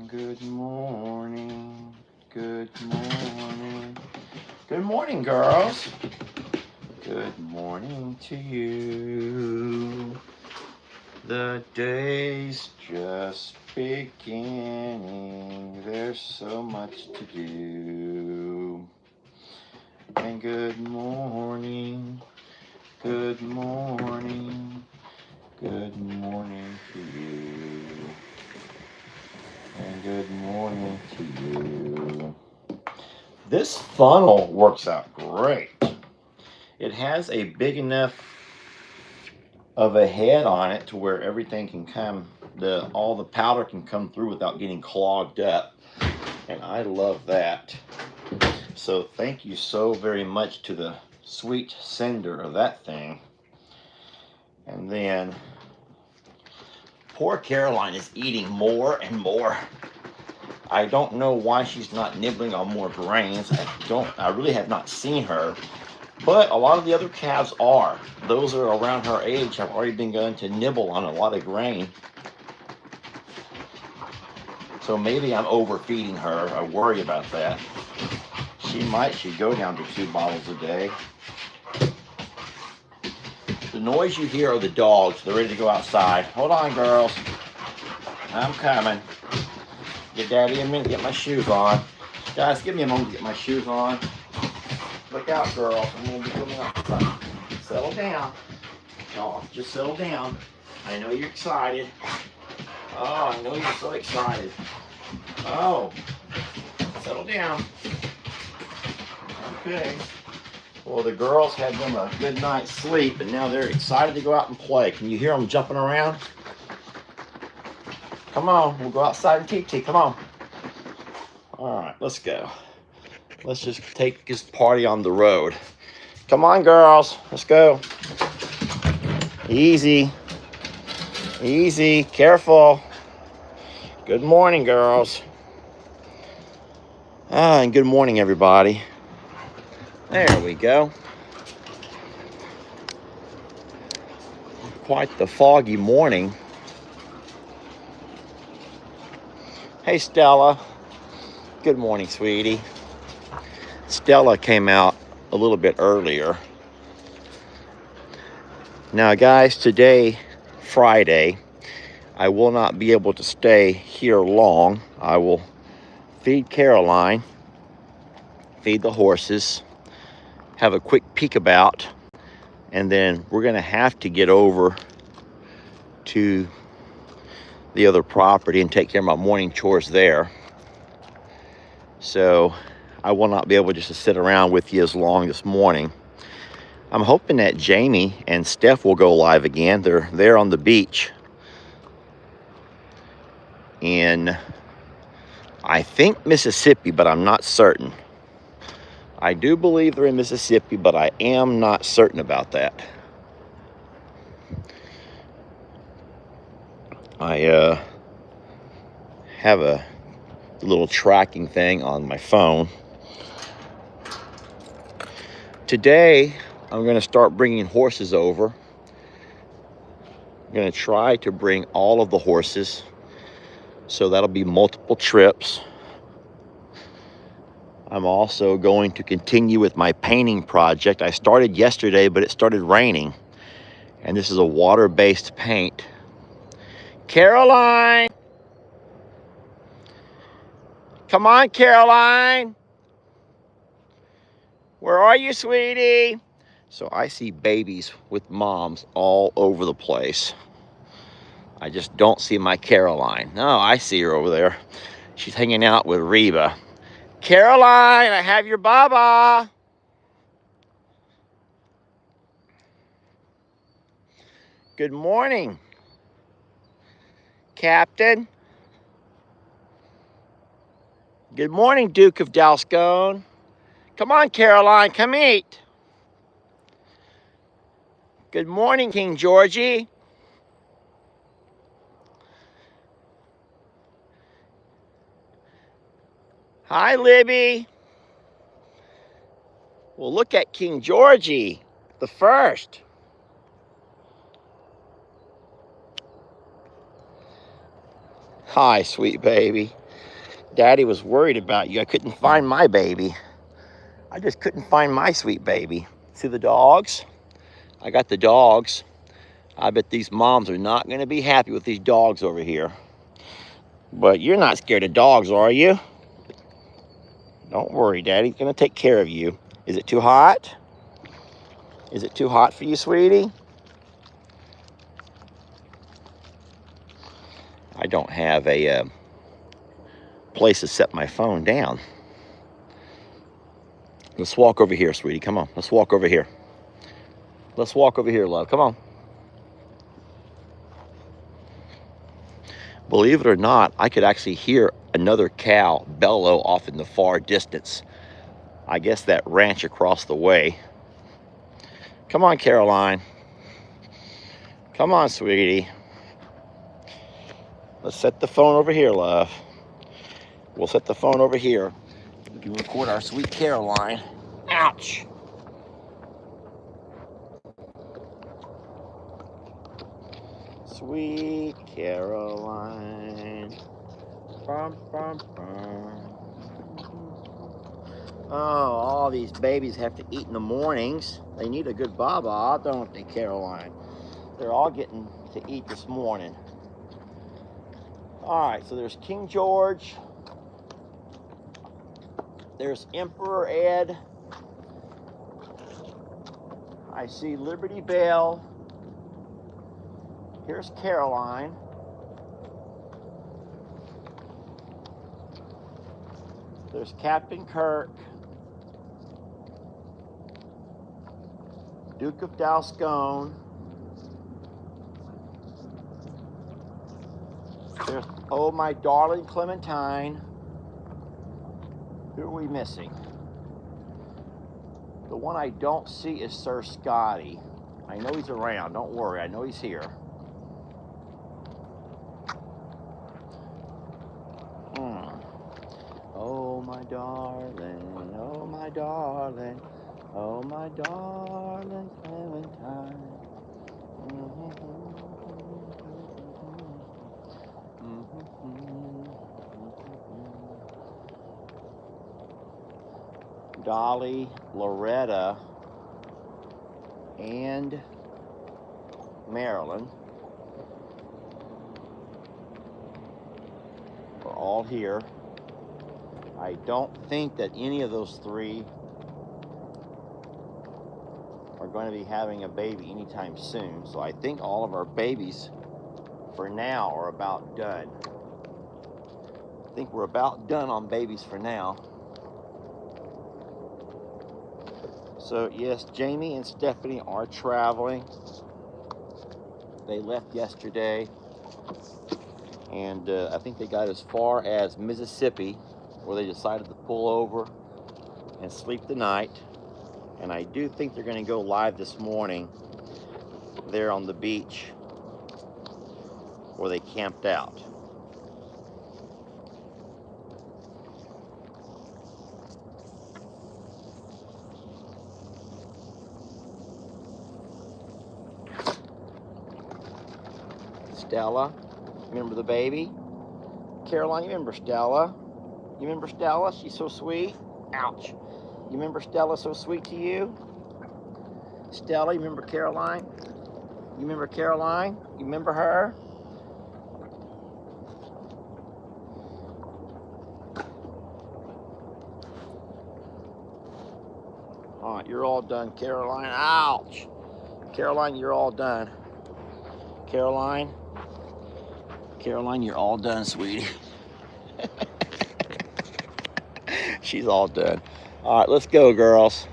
Good morning. Good morning. Good morning, girls. Good morning to you. The day's just beginning. There's so much to do. And good morning. Good morning. Good morning to you. And good morning to you. This funnel works out great. It has a big enough of a head on it to where everything can come, all the powder can come through without getting clogged up. And I love that. So thank you so very much to the sweet sender of that thing. And then poor Caroline is eating more and more. I don't know why she's not nibbling on more grains. I really have not seen her, but a lot of the other calves are. Those that are around her age have already begun to nibble on a lot of grain. So maybe I'm overfeeding her. I worry about that. She should go down to 2 bottles a day. The noise you hear are the dogs. They're ready to go outside. Hold on, girls. I'm coming. Get Daddy a minute to get my shoes on. Guys, give me a moment to get my shoes on. Look out, girls. I'm going to be coming outside. Settle down. Oh, just settle down. I know you're excited. Oh, I know you're so excited. Oh, settle down. Okay. Well, the girls had them a good night's sleep, and now they're excited to go out and play. Can you hear them jumping around? Come on, we'll go outside and TT. Come on. All right, let's go. Let's just take this party on the road. Come on, girls. Let's go. Easy. Easy. Careful. Good morning, girls. And good morning, everybody. There we go. Quite the foggy morning. Hey, Stella. Good morning, sweetie. Stella came out a little bit earlier. Now, guys, today, Friday, I will not be able to stay here long. I will feed Caroline, feed the horses, have a quick peekabout, and then we're going to have to get over to the other property and take care of my morning chores there. So I will not be able just to sit around with you as long this morning. I'm hoping that Jamie and Steph will go live again. They're there on the beach in, I think, Mississippi, but I'm not certain. I do believe they're in Mississippi, but I am not certain about that. I have a little tracking thing on my phone. Today, I'm going to start bringing horses over. I'm going to try to bring all of the horses. So that'll be multiple trips. I'm also going to continue with my painting project. I started yesterday, but it started raining. And this is a water-based paint. Caroline! Come on, Caroline! Where are you, sweetie? So I see babies with moms all over the place. I just don't see my Caroline. No, I see her over there. She's hanging out with Reba. Caroline, I have your baba. Good morning, Captain. Good morning, Duke of Dalscone. Come on, Caroline, come eat. Good morning, King Georgie. Hi, Libby. Well, look at King Georgie, the first. Hi, sweet baby. Daddy was worried about you. I couldn't find my baby. I just couldn't find my sweet baby. See the dogs? I got the dogs. I bet these moms are not going to be happy with these dogs over here. But you're not scared of dogs, are you? Don't worry, Daddy's going to take care of you. Is it too hot? Is it too hot for you, sweetie? I don't have a place to set my phone down. Let's walk over here, sweetie. Come on. Let's walk over here. Let's walk over here, love. Come on. Believe it or not, I could actually hear another cow bellow off in the far distance. I guess that ranch across the way. Come on, Caroline. Come on, sweetie. Let's set the phone over here, love. We'll set the phone over here. We can record our sweet Caroline. Ouch! Sweet Caroline. Bum, bum, bum. Oh, all these babies have to eat in the mornings. They need a good baba, don't they, Caroline? They're all getting to eat this morning. All right, so there's King George. There's Emperor Ed. I see Liberty Bell. Here's Caroline. There's Captain Kirk. Duke of Dalscone. There's, oh, my darling Clementine. Who are we missing? The one I don't see is Sir Scotty. I know he's around. Don't worry. I know he's here. Oh, my darling. Oh, my darling. Oh, my darling Clementine. Dolly, Loretta, and Marilyn are all here. I don't think that any of those three are going to be having a baby anytime soon. So I think all of our babies for now are about done. I think we're about done on babies for now. So yes, Jamie and Stephanie are traveling. They left yesterday, and I think they got as far as Mississippi, where they decided to pull over and sleep the night. And I do think they're going to go live this morning there on the beach where they camped out. Stella, remember the baby? Caroline, you remember Stella? You remember Stella? She's so sweet. Ouch. You remember Stella so sweet to you? Stella, you remember Caroline? You remember Caroline? You remember her? All right, you're all done, Caroline. Ouch. Caroline, you're all done. Caroline, you're all done, sweetie. She's all done. All right, let's go, girls.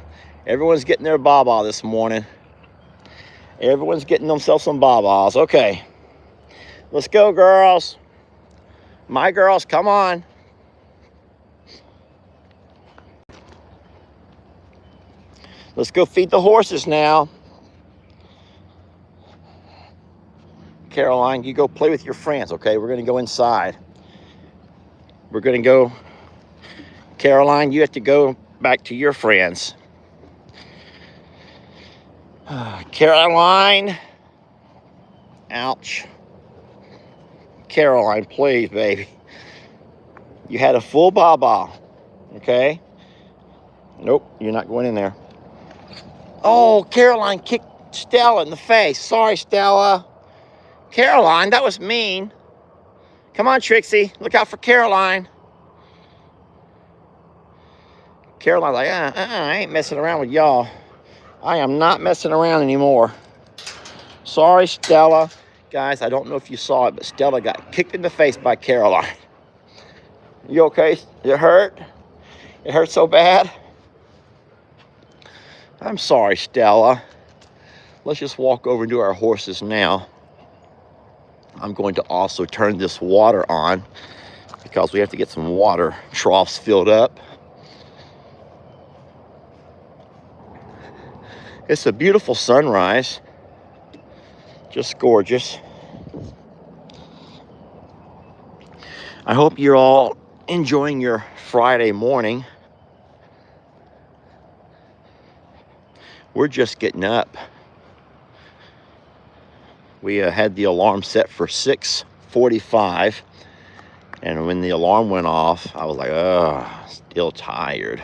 Everyone's getting their baba this morning. Everyone's getting themselves some babas. Okay, let's go, girls. My girls, come on. Let's go feed the horses now. Caroline, you go play with your friends, okay? We're going to go inside. We're going to go. Caroline, you have to go back to your friends. Caroline. Ouch. Caroline, please, baby. You had a full baba, okay? Nope, you're not going in there. Oh, Caroline kicked Stella in the face. Sorry, Stella. Caroline, that was mean. Come on, Trixie. Look out for Caroline. Caroline's like, I ain't messing around with y'all. I am not messing around anymore. Sorry, Stella. Guys, I don't know if you saw it, but Stella got kicked in the face by Caroline. You okay? It hurt? It hurt so bad? I'm sorry, Stella. Let's just walk over and do our horses now. I'm going to also turn this water on because we have to get some water troughs filled up. It's a beautiful sunrise. Just gorgeous. I hope you're all enjoying your Friday morning. We're just getting up. We had the alarm set for 6:45, and when the alarm went off, I was like, oh, still tired.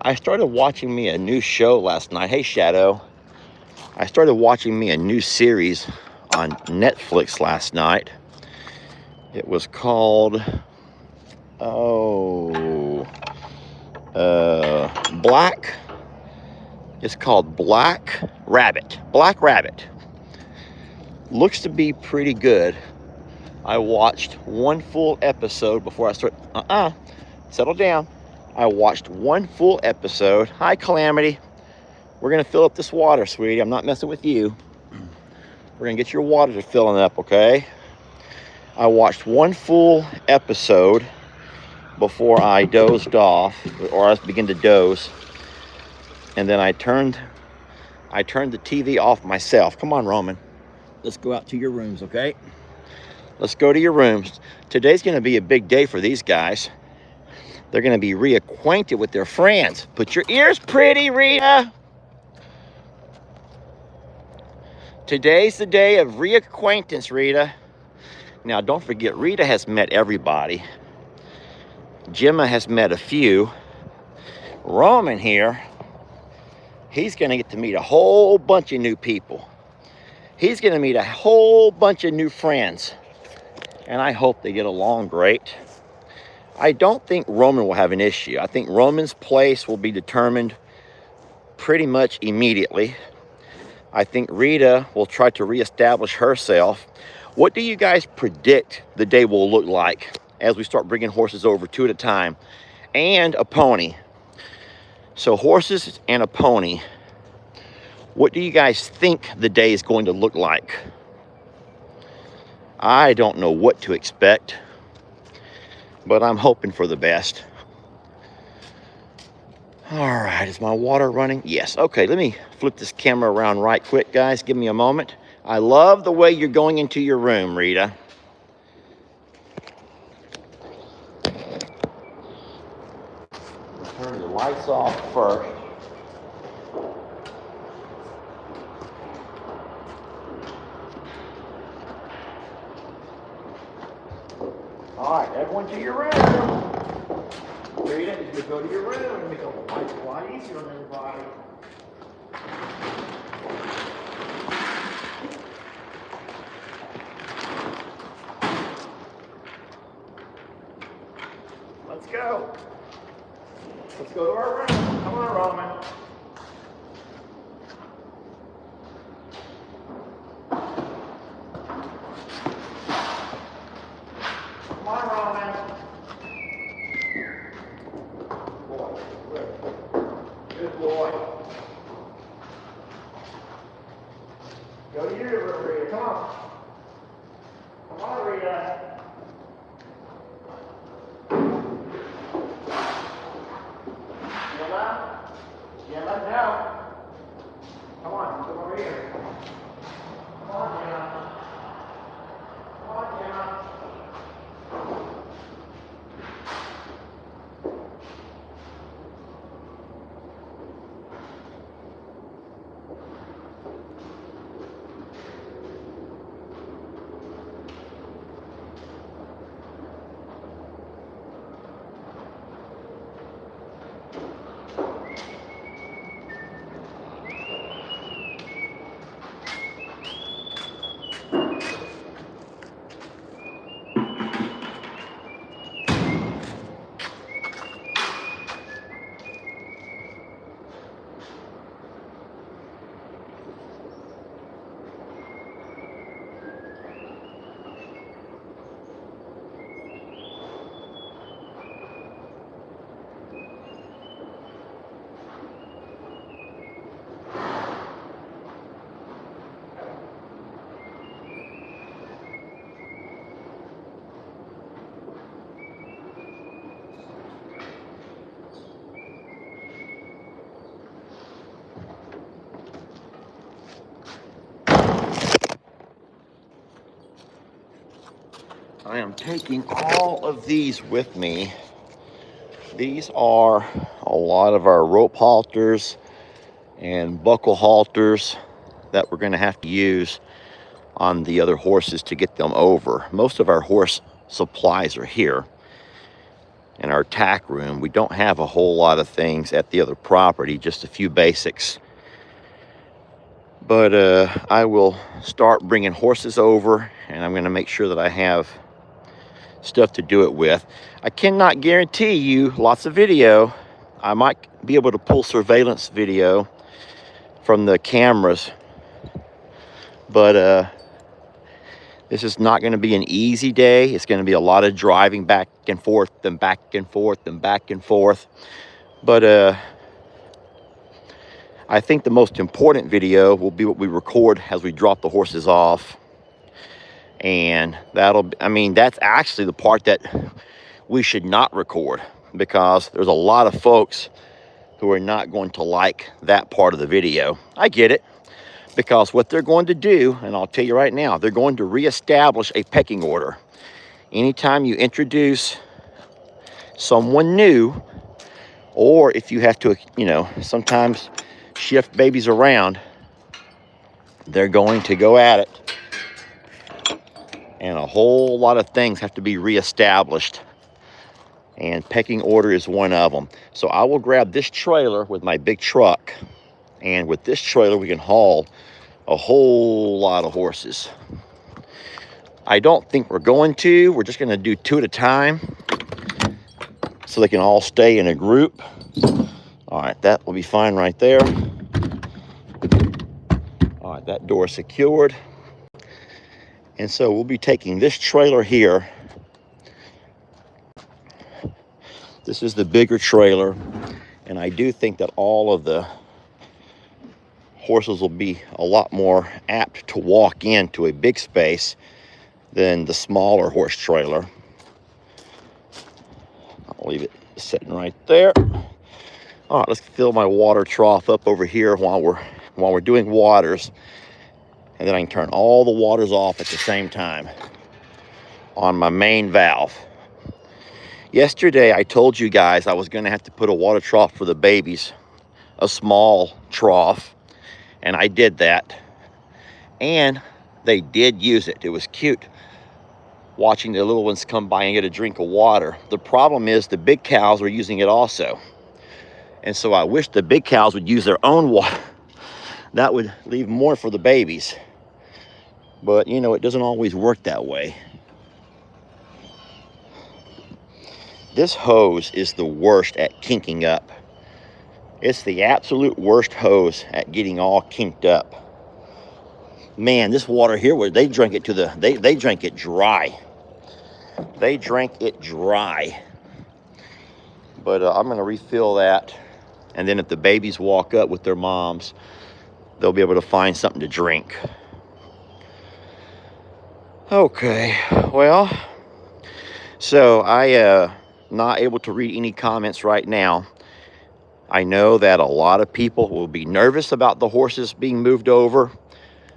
I started watching me a new show last night. Hey, Shadow. I started watching me a new series on Netflix last night. It was called, it's called Black Rabbit. Black Rabbit. Looks to be pretty good. I watched one full episode before I started. Settle down. I watched one full episode. Hi, Calamity. We're gonna fill up this water, sweetie. I'm not messing with you. We're gonna get your water to filling up, okay? I watched one full episode before I dozed off, or I began to doze, and then I turned the TV off myself. Come on, Roman. Let's go out to your rooms, okay? Let's go to your rooms. Today's gonna be a big day for these guys. They're gonna be reacquainted with their friends. Put your ears pretty, Rita. Today's the day of reacquaintance, Rita. Now, don't forget, Rita has met everybody. Gemma has met a few. Roman here, he's gonna get to meet a whole bunch of new people. He's gonna meet a whole bunch of new friends. And I hope they get along great. I don't think Roman will have an issue. I think Roman's place will be determined pretty much immediately. I think Rita will try to reestablish herself. What do you guys predict the day will look like as we start bringing horses over two at a time? And a pony. So horses and a pony. What do you guys think the day is going to look like? I don't know what to expect, but I'm hoping for the best. All right, is my water running? Yes. Okay, let me flip this camera around right quick, guys. Give me a moment. I love the way you're going into your room, Rita. Turn the lights off first. All right, everyone to your room. Rita, you go to your room and make a lot easier on everybody. Let's go. Let's go to our room. Come on, Roman. Come on, Roman. Boy, good boy. Go to your room, Rita. Come on. Come on, Rita. Gemma? am taking all of these with me. These are a lot of our rope halters and buckle halters that we're going to have to use on the other horses to get them over. Most of our horse supplies are here in our tack room. We don't have a whole lot of things at the other property, just a few basics. But I will start bringing horses over, and I'm going to make sure that I have stuff to do it with. I cannot guarantee you lots of video. I might be able to pull surveillance video from the cameras, but this is not going to be an easy day. It's going to be a lot of driving back and forth and back and forth and back and forth. But I think the most important video will be what we record as we drop the horses off. And that's actually the part that we should not record, because there's a lot of folks who are not going to like that part of the video. I get it, because what they're going to do, and I'll tell you right now, they're going to reestablish a pecking order. Anytime you introduce someone new, or if you have to, sometimes shift babies around, they're going to go at it. And a whole lot of things have to be reestablished. And pecking order is one of them. So I will grab this trailer with my big truck. And with this trailer, we can haul a whole lot of horses. I don't think we're going to. We're just going to do 2 at a time, so they can all stay in a group. All right, that will be fine right there. All right, that door is secured. And so we'll be taking this trailer here. This is the bigger trailer. And I do think that all of the horses will be a lot more apt to walk into a big space than the smaller horse trailer. I'll leave it sitting right there. All right, let's fill my water trough up over here while we're doing waters. And then I can turn all the waters off at the same time on my main valve. Yesterday, I told you guys I was going to have to put a water trough for the babies, a small trough, and I did that. And they did use it. It was cute watching the little ones come by and get a drink of water. The problem is the big cows were using it also. And so I wish the big cows would use their own water. That would leave more for the babies. But, it doesn't always work that way. This hose is the worst at kinking up. It's the absolute worst hose at getting all kinked up. Man, this water here, they drank it they drank it dry. They drank it dry. But I'm going to refill that. And then if the babies walk up with their moms, they'll be able to find something to drink. Okay, well, so I not able to read any comments right now. I know that a lot of people will be nervous about the horses being moved over,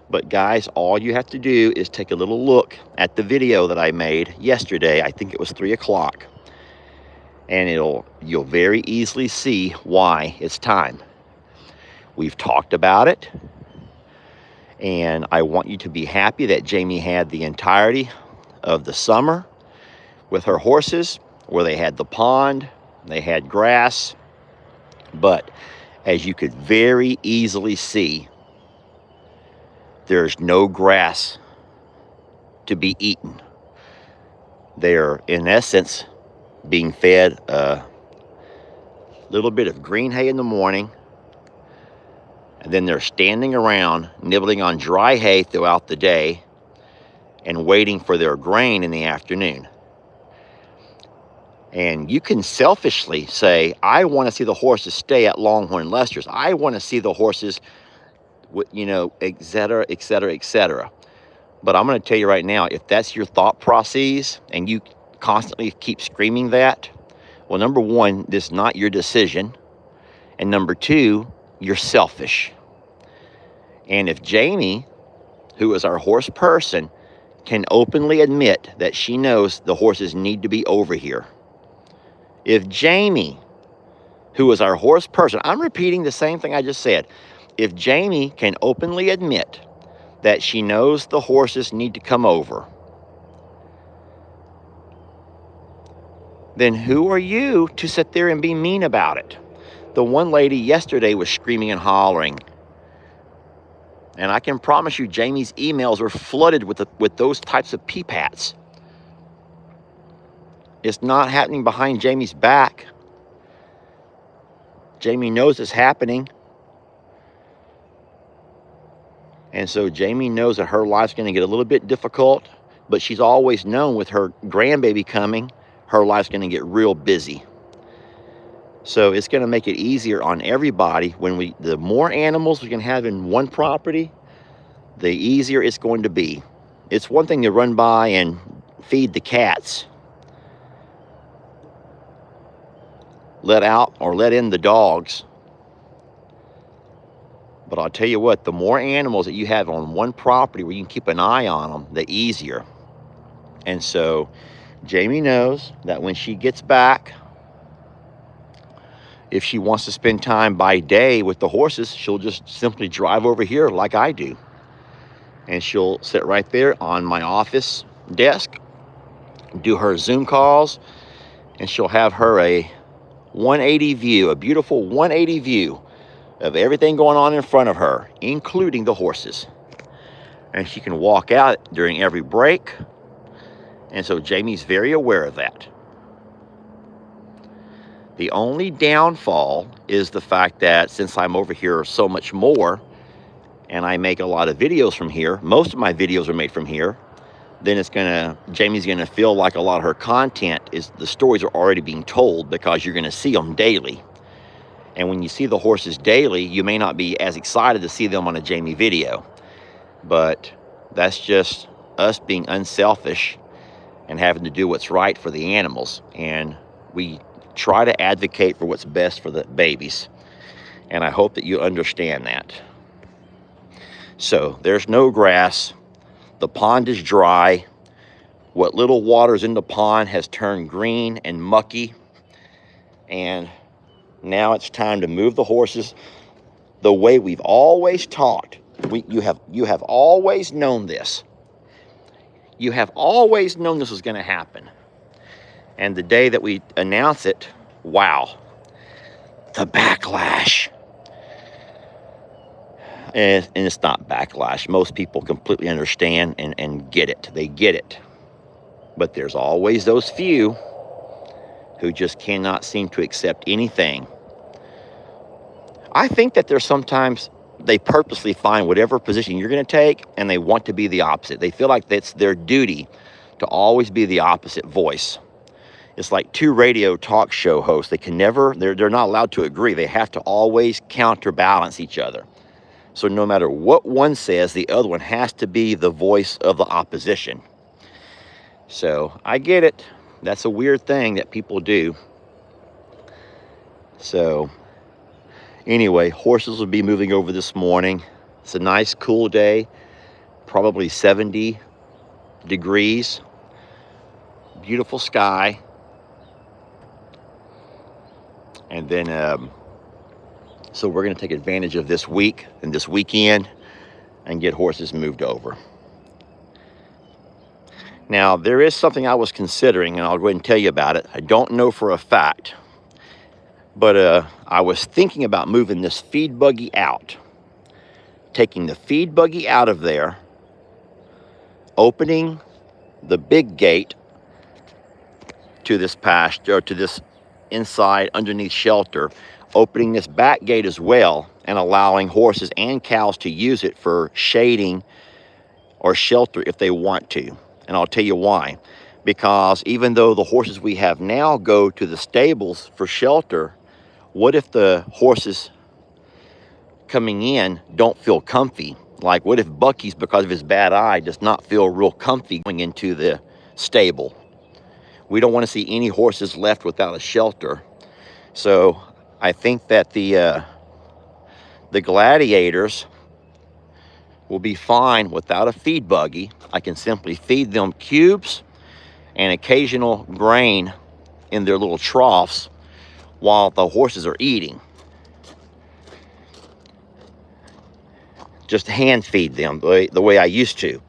but guys, all you have to do is take a little look at the video that I made yesterday. I think it was 3 o'clock, and you'll very easily see why it's time. We've talked about it. And I want you to be happy that Jamie had the entirety of the summer with her horses, where they had the pond, they had grass. But as you could very easily see, there's no grass to be eaten. They're, in essence, being fed a little bit of green hay in the morning, and then they're standing around nibbling on dry hay throughout the day and waiting for their grain in the afternoon. And you can selfishly say, I want to see the horses stay at Longhorn Lester's. I want to see the horses, et cetera, et cetera, et cetera. But I'm going to tell you right now, if that's your thought process and you constantly keep screaming that, well, number one, this is not your decision. And number two, you're selfish. And if Jamie, who is our horse person, can openly admit that she knows the horses need to be over here. If Jamie, who is our horse person, I'm repeating the same thing I just said. If Jamie can openly admit that she knows the horses need to come over, then who are you to sit there and be mean about it? The one lady yesterday was screaming and hollering. And I can promise you, Jamie's emails are flooded with those types of peepats. It's not happening behind Jamie's back. Jamie knows it's happening. And so Jamie knows that her life's going to get a little bit difficult, but she's always known with her grandbaby coming, her life's going to get real busy. So it's going to make it easier on everybody. The more animals we can have in one property, the easier it's going to be. It's one thing to run by and feed the cats, let out or let in the dogs. But I'll tell you what, the more animals that you have on one property where you can keep an eye on them, the easier. And so Jamie knows that when she gets back, if she wants to spend time by day with the horses, she'll just simply drive over here like I do. And she'll sit right there on my office desk, do her Zoom calls, and she'll have her a 180 view, a beautiful 180 view of everything going on in front of her, including the horses. And she can walk out during every break. And so Jamie's very aware of that. The only downfall is the fact that since I'm over here so much more, and I make a lot of videos from here, most of my videos are made from here, then Jamie's gonna feel like a lot of her content the stories are already being told because you're gonna see them daily. And when you see the horses daily, you may not be as excited to see them on a Jamie video. But that's just us being unselfish and having to do what's right for the animals. And we try to advocate for what's best for the babies. And I hope that you understand that. So there's no grass. The pond is dry. What little water's in the pond has turned green and mucky. And now it's time to move the horses the way we've always taught. You have always known this. You have always known this was going to happen. And the day that we announce it, wow, the backlash. And it's not backlash. Most people completely understand and get it. They get it. But there's always those few who just cannot seem to accept anything. I think that there's sometimes they purposely find whatever position you're going to take and they want to be the opposite. They feel like that's their duty to always be the opposite voice. It's like two radio talk show hosts. They can never, they're not allowed to agree. They have to always counterbalance each other. So no matter what one says, the other one has to be the voice of the opposition. So I get it. That's a weird thing that people do. So anyway, horses will be moving over this morning. It's a nice cool day, probably 70 degrees. Beautiful sky. And then, so we're going to take advantage of this week and this weekend and get horses moved over. Now, there is something I was considering, and I'll go ahead and tell you about it. I don't know for a fact, but I was thinking about moving this feed buggy out, taking the feed buggy out of there, opening the big gate to this pasture, or to this inside underneath shelter, opening this back gate as well, and allowing horses and cows to use it for shading or shelter if they want to. And I'll tell you why. Because even though the horses we have now go to the stables for shelter, what if the horses coming in don't feel comfy? Like, what if Bucky's, because of his bad eye, does not feel real comfy going into the stable? We don't want to see any horses left without a shelter. So I think that the gladiators will be fine without a feed buggy. I can simply feed them cubes and occasional grain in their little troughs while the horses are eating. Just hand feed them the way I used to.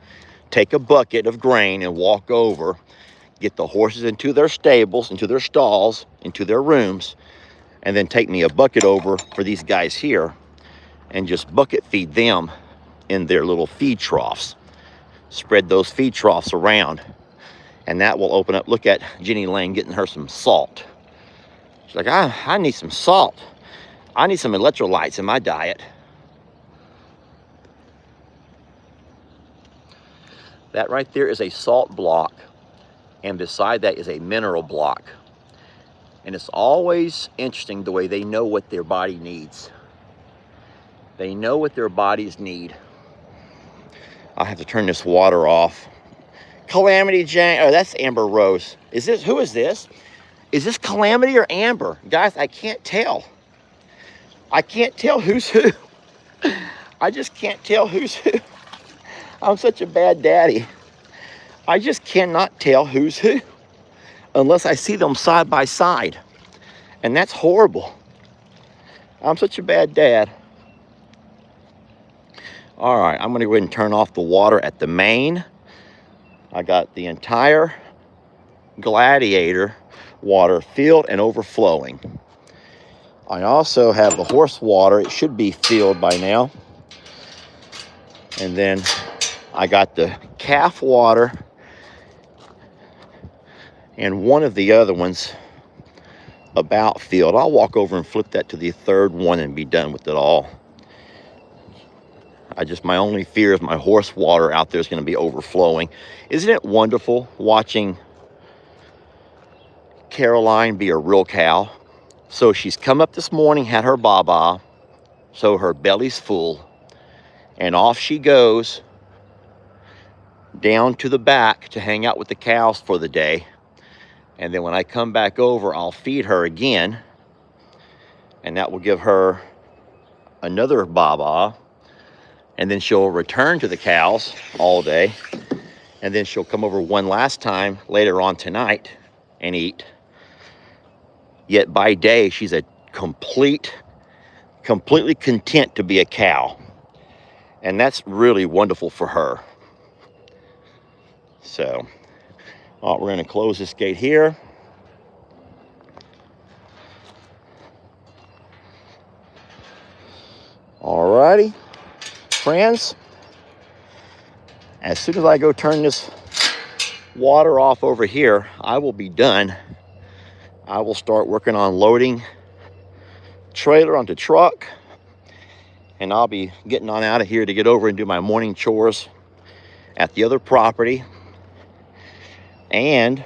Take a bucket of grain and walk over, get the horses into their stables, into their stalls, into their rooms, and then take me a bucket over for these guys here and just bucket feed them in their little feed troughs. Spread those feed troughs around, and that will open up. Look at Jenny Lane getting her some salt. She's like, I need some salt. I need some electrolytes in my diet. That right there is a salt block, and beside that is a mineral block. And it's always interesting the way they know what their body needs. They know what their bodies need. I'll have to turn this water off. Calamity Jane, oh, that's Amber Rose. Who is this? Is this Calamity or Amber? Guys, I can't tell. I can't tell who's who. I just can't tell who's who. I'm such a bad daddy. I just cannot tell who's who unless I see them side by side. And that's horrible. I'm such a bad dad. All right, I'm gonna go ahead and turn off the water at the main. I got the entire Gladiator water filled and overflowing. I also have the horse water. It should be filled by now. And then I got the calf water and one of the other ones about filled. I'll walk over and flip that to the third one and be done with it all. My only fear is my horse water out there is going to be overflowing. Isn't it wonderful watching Caroline be a real cow? So she's come up this morning, had her baba, so her belly's full, and off she goes down to the back to hang out with the cows for the day. And then when I come back over, I'll feed her again, and that will give her another baba, and then she'll return to the cows all day, and then she'll come over one last time later on tonight and eat. Yet by day, she's a completely content to be a cow, and that's really wonderful for her. So we're going to close this gate here. Alrighty, friends, as soon as I go turn this water off over here, I will be done. I will start working on loading trailer onto truck, and I'll be getting on out of here to get over and do my morning chores at the other property, and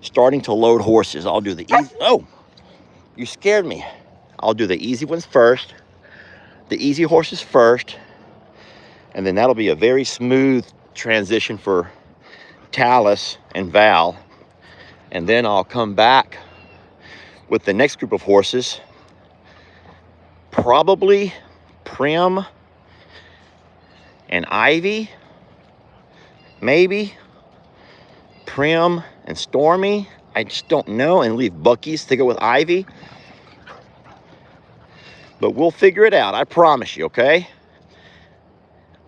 starting to load horses. I'll do the easy, oh, you scared me. I'll do the easy ones first, the easy horses first, and then that'll be a very smooth transition for Talus and Val. And then I'll come back with the next group of horses, probably Prim and Ivy, maybe Prim and Stormy. I just don't know, and leave Bucky's to go with Ivy. But we'll figure it out, I promise you, okay?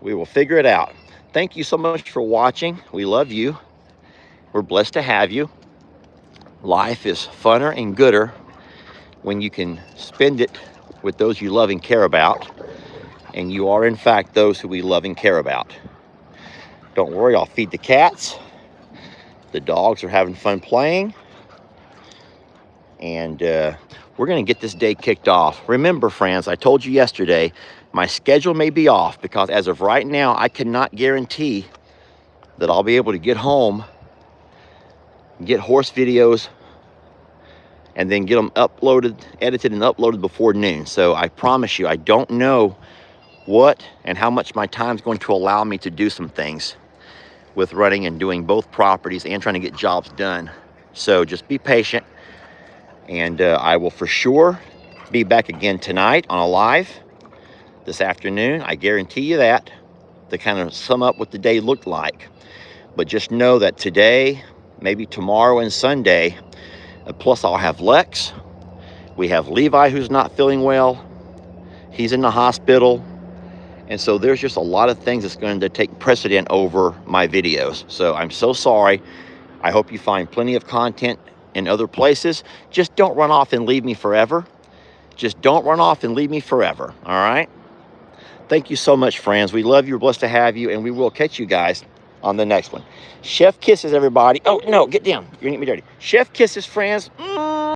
We will figure it out. Thank you so much for watching. We love you. We're blessed to have you. Life is funner and gooder when you can spend it with those you love and care about. And you are, in fact, those who we love and care about. Don't worry, I'll feed the cats. The dogs are having fun playing. And we're going to get this day kicked off. Remember, friends, I told you yesterday, my schedule may be off because as of right now, I cannot guarantee that I'll be able to get home, get horse videos, and then get them uploaded, edited and uploaded before noon. So I promise you, I don't know what and how much my time is going to allow me to do some things with running and doing both properties and trying to get jobs done. So just be patient, and I will for sure be back again tonight on a live. this afternoon. I guarantee you that, to kind of sum up what the day looked like. But just know that today, maybe tomorrow and Sunday, plus I'll have Lex. We have Levi, who's not feeling well. He's in the hospital. And so there's just a lot of things that's going to take precedent over my videos. So I'm so sorry. I hope you find plenty of content in other places. Just don't run off and leave me forever. Just don't run off and leave me forever. All right? Thank you so much, friends. We love you. We're blessed to have you. And we will catch you guys on the next one. Chef kisses, everybody. Oh, no, get down. You're going to get me dirty. Chef kisses, friends.